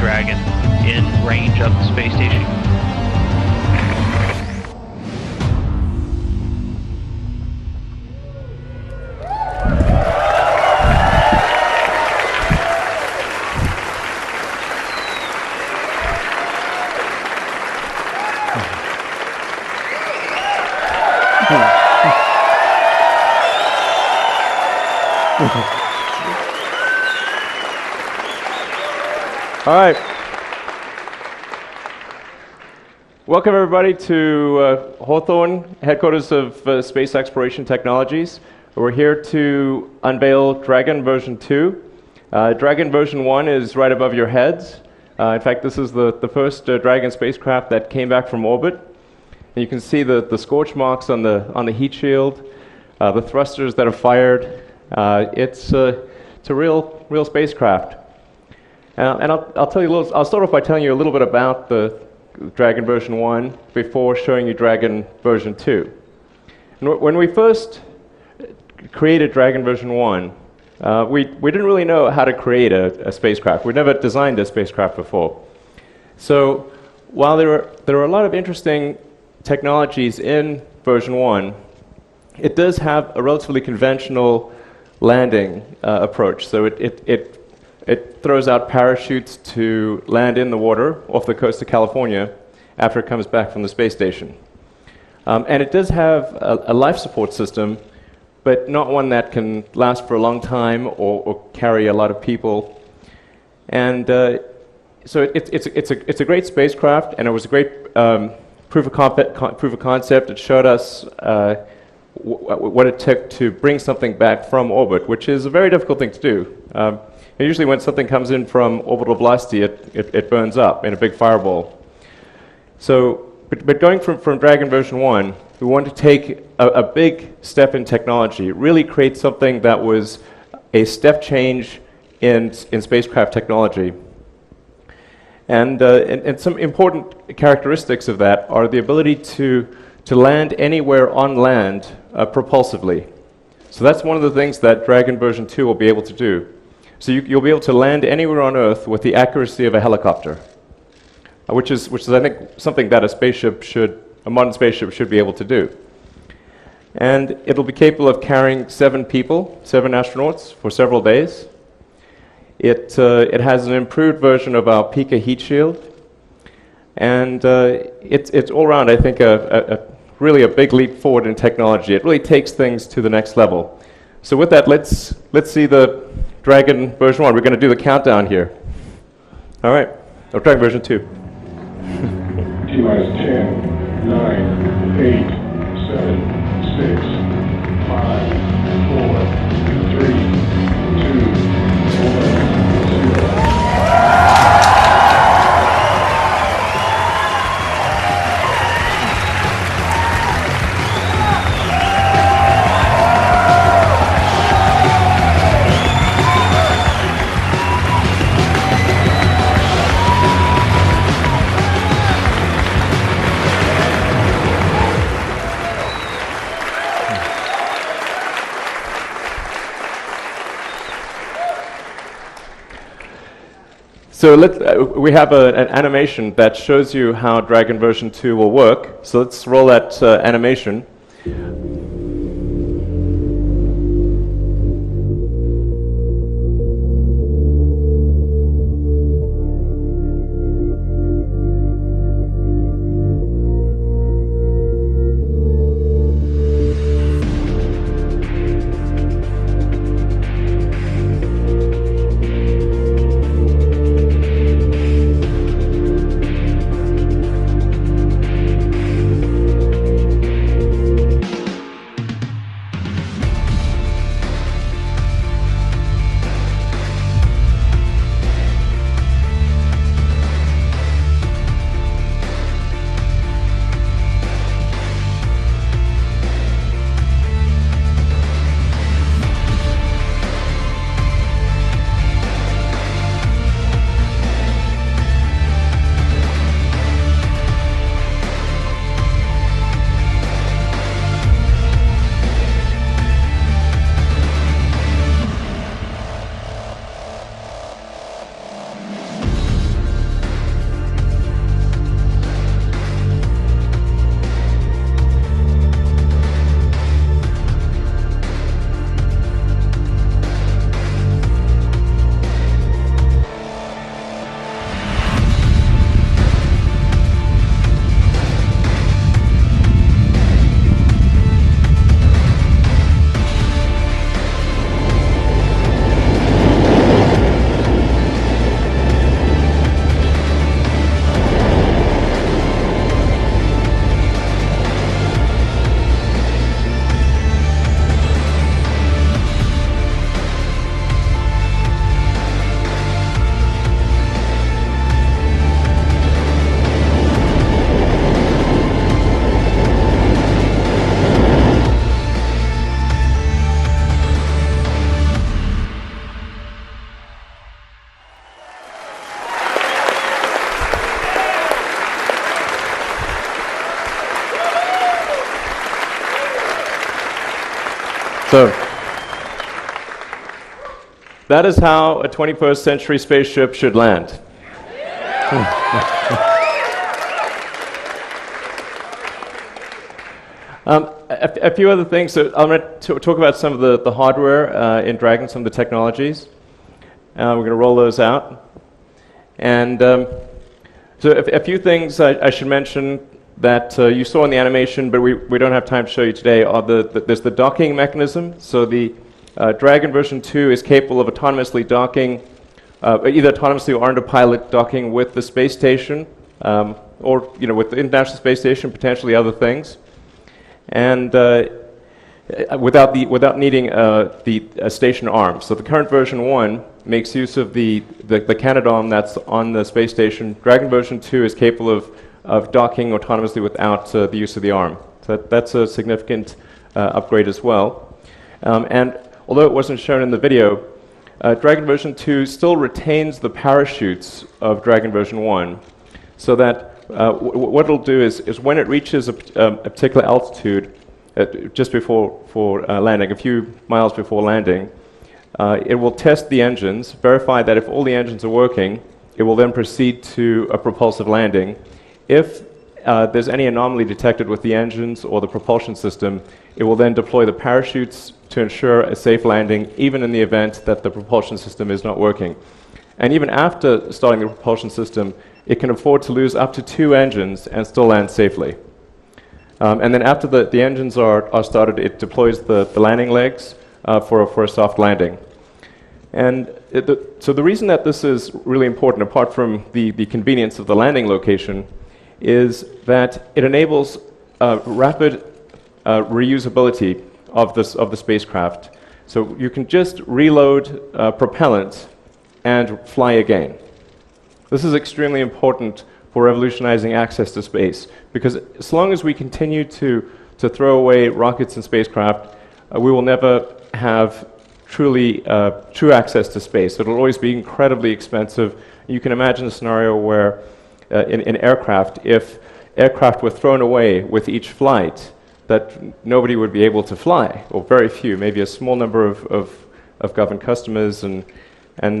Dragon in range of the space station. All right. Welcome everybody to Hawthorne, headquarters of Space Exploration Technologies. We're here to unveil Dragon version 2. Dragon version 1 is right above your heads. In fact, this is the first Dragon spacecraft that came back from orbit. And you can see the scorch marks on the heat shield, the thrusters that are fired. It's a real spacecraft. And I'll tell you I'll start off by telling you a little bit about the Dragon version 1 before showing you Dragon version 2. And when we first created Dragon version 1, we didn't really know how to create a spacecraft. We'd never designed a spacecraft before. So while there are a lot of interesting technologies in version 1, it does have a relatively conventional landing approach. So it throws out parachutes to land in the water off the coast of California after it comes back from the space station. And it does have a life support system, but not one that can last for a long time or carry a lot of people. And so it's a great spacecraft, and it was a great proof of concept. It showed us what it took to bring something back from orbit, which is a very difficult thing to do. Usually when something comes in from orbital velocity, it burns up in a big fireball. So, but going from Dragon version 1, we wanted to take a big step in technology, really create something that was a step change in spacecraft technology. And some important characteristics of that are the ability to land anywhere on land propulsively. So that's one of the things that Dragon version 2 will be able to do. So you'll be able to land anywhere on Earth with the accuracy of a helicopter, which is I think something that a modern spaceship should be able to do. And it'll be capable of carrying 7 astronauts for several days. It has an improved version of our Pika heat shield, and it's all around, I think, really a big leap forward in technology. It really takes things to the next level. So with that, let's see the Dragon version 1. We're going to do the countdown here. All right. Oh, Dragon version 2. T-minus 10, 9, 8, 7, 6, 5, 4, 3, 2, 1, 0. So we have an animation that shows you how Dragon version 2 will work. So let's roll that animation. So that is how a 21st century spaceship should land. A few other things. So I'm going to talk about some of the hardware in Dragon, some of the technologies. We're going to roll those out. And so a few things I should mention that you saw in the animation, but we don't have time to show you today, are there's the docking mechanism. So the Dragon version 2 is capable of autonomously docking, either autonomously or under pilot docking with the space station, or with the International Space Station, potentially other things, and without needing the station arm. So the current version 1 makes use of the Canadarm that's on the space station. Dragon version 2 is capable of docking autonomously without the use of the arm. So that's a significant upgrade as well. And although it wasn't shown in the video, Dragon version 2 still retains the parachutes of Dragon version 1, so that what it'll do is when it reaches a particular altitude, just before landing, a few miles before landing, it will test the engines, verify that if all the engines are working, it will then proceed to a propulsive landing. If there's any anomaly detected with the engines or the propulsion system, it will then deploy the parachutes to ensure a safe landing, even in the event that the propulsion system is not working. And even after starting the propulsion system, it can afford to lose up to 2 engines and still land safely. And then after the engines are started, it deploys the landing legs for a soft landing. And so the reason that this is really important, apart from the convenience of the landing location, is that it enables rapid reusability of the spacecraft. So you can just reload propellant and fly again. This is extremely important for revolutionizing access to space, because as long as we continue to throw away rockets and spacecraft, we will never have true access to space. It'll always be incredibly expensive. You can imagine a scenario where in aircraft, if aircraft were thrown away with each flight, that nobody would be able to fly, or very few, maybe a small number of government customers, and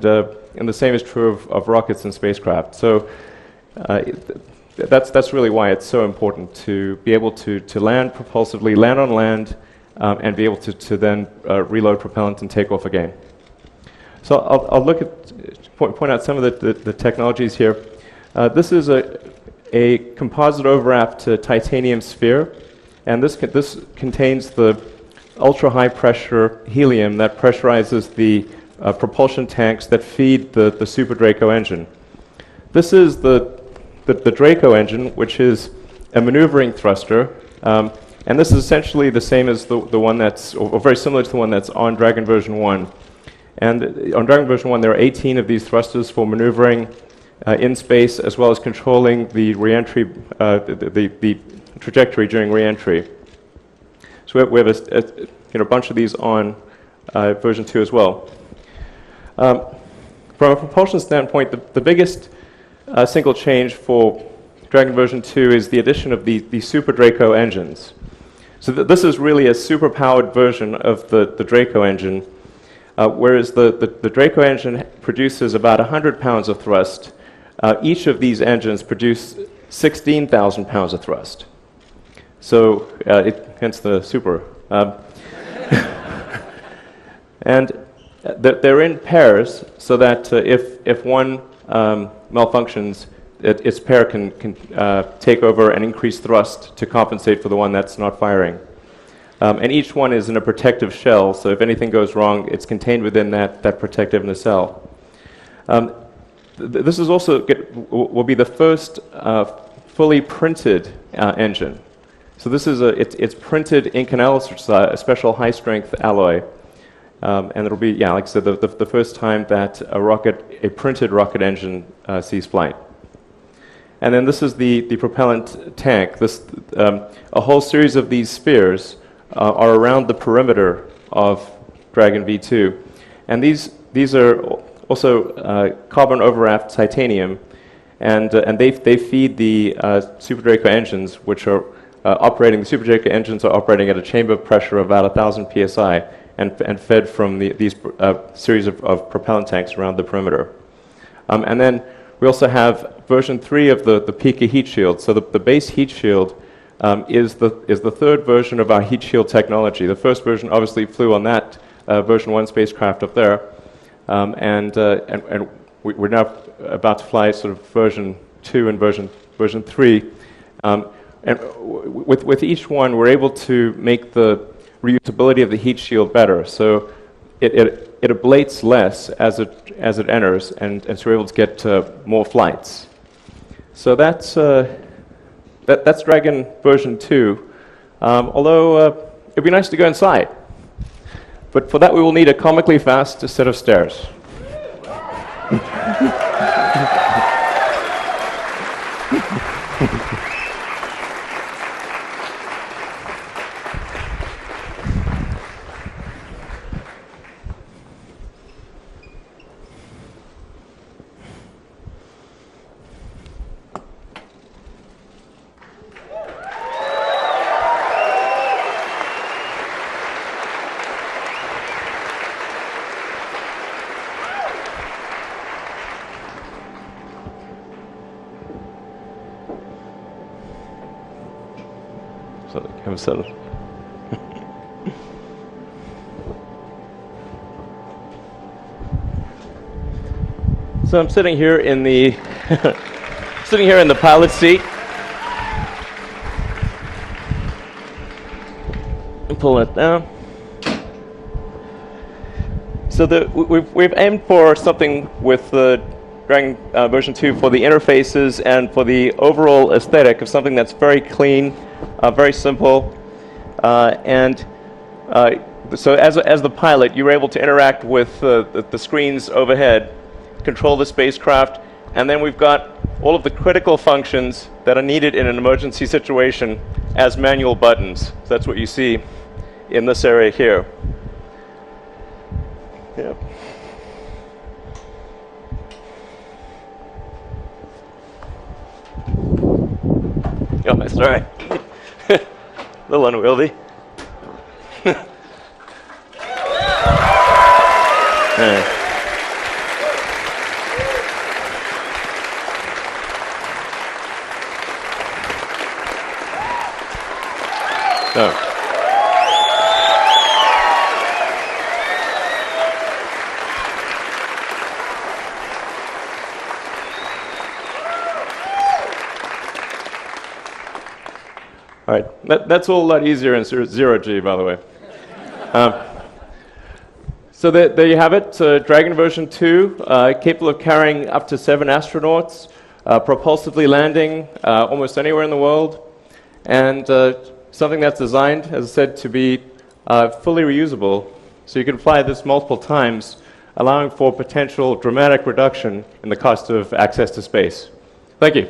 the same is true of rockets and spacecraft. So that's really why it's so important to be able to land propulsively, land on land, and be able to then reload propellant and take off again. So I'll look at point out some of the technologies here. This is a composite overwrapped titanium sphere, and this contains the ultra-high pressure helium that pressurizes the propulsion tanks that feed the Super Draco engine. This is the Draco engine, which is a maneuvering thruster, and this is essentially the same as the one that's, or very similar to the one that's on Dragon version 1. And on Dragon version 1, there are 18 of these thrusters for maneuvering in space, as well as controlling the reentry, the trajectory during reentry. So we have a bunch of these on version 2 as well. From a propulsion standpoint, the biggest single change for Dragon version 2 is the addition of the Super Draco engines. So this is really a super-powered version of the Draco engine, whereas the Draco engine produces about 100 pounds of thrust. Each of these engines produce 16,000 pounds of thrust. So hence the super. And they're in pairs, so that if one malfunctions, its pair can take over and increase thrust to compensate for the one that's not firing. And each one is in a protective shell, so if anything goes wrong, it's contained within that protective nacelle. This is also will be the first fully printed engine. So this is it's printed Inconel, which is a special high-strength alloy, and it'll be, like I said, the first time that a printed rocket engine sees flight. And then this is the propellant tank. A whole series of these spheres are around the perimeter of Dragon V2, and these are also carbon overwrapped titanium, and they feed the Super Draco engines, which are operating. The Super Draco engines are operating at a chamber pressure of about 1,000 psi, and fed from these series of propellant tanks around the perimeter. And then we also have version 3 of the Pika heat shield. So the base heat shield is the third version of our heat shield technology. The first version obviously flew on that version 1 spacecraft up there, and we're now about to fly sort of version 2 and version 3. And with each one, we're able to make the reusability of the heat shield better. So it ablates less as it enters, and so we're able to get more flights. So that's Dragon version 2. Although it'd be nice to go inside, but for that we will need a comically fast set of stairs. So have a settle. So I'm sitting here in the pilot seat. And pull it down. So we've aimed for something with the Dragon version 2 for the interfaces and for the overall aesthetic of something that's very clean, very simple, and so as the pilot, you were able to interact with the screens overhead, control the spacecraft, and then we've got all of the critical functions that are needed in an emergency situation as manual buttons. So that's what you see in this area here. Yeah. Oh, that's all right. A little unwieldy. Oh. All right, that's all a lot easier in 0G, by the way. So there you have it, Dragon version 2, capable of carrying up to 7 astronauts, propulsively landing almost anywhere in the world, and something that's designed, as I said, to be fully reusable, so you can fly this multiple times, allowing for potential dramatic reduction in the cost of access to space. Thank you.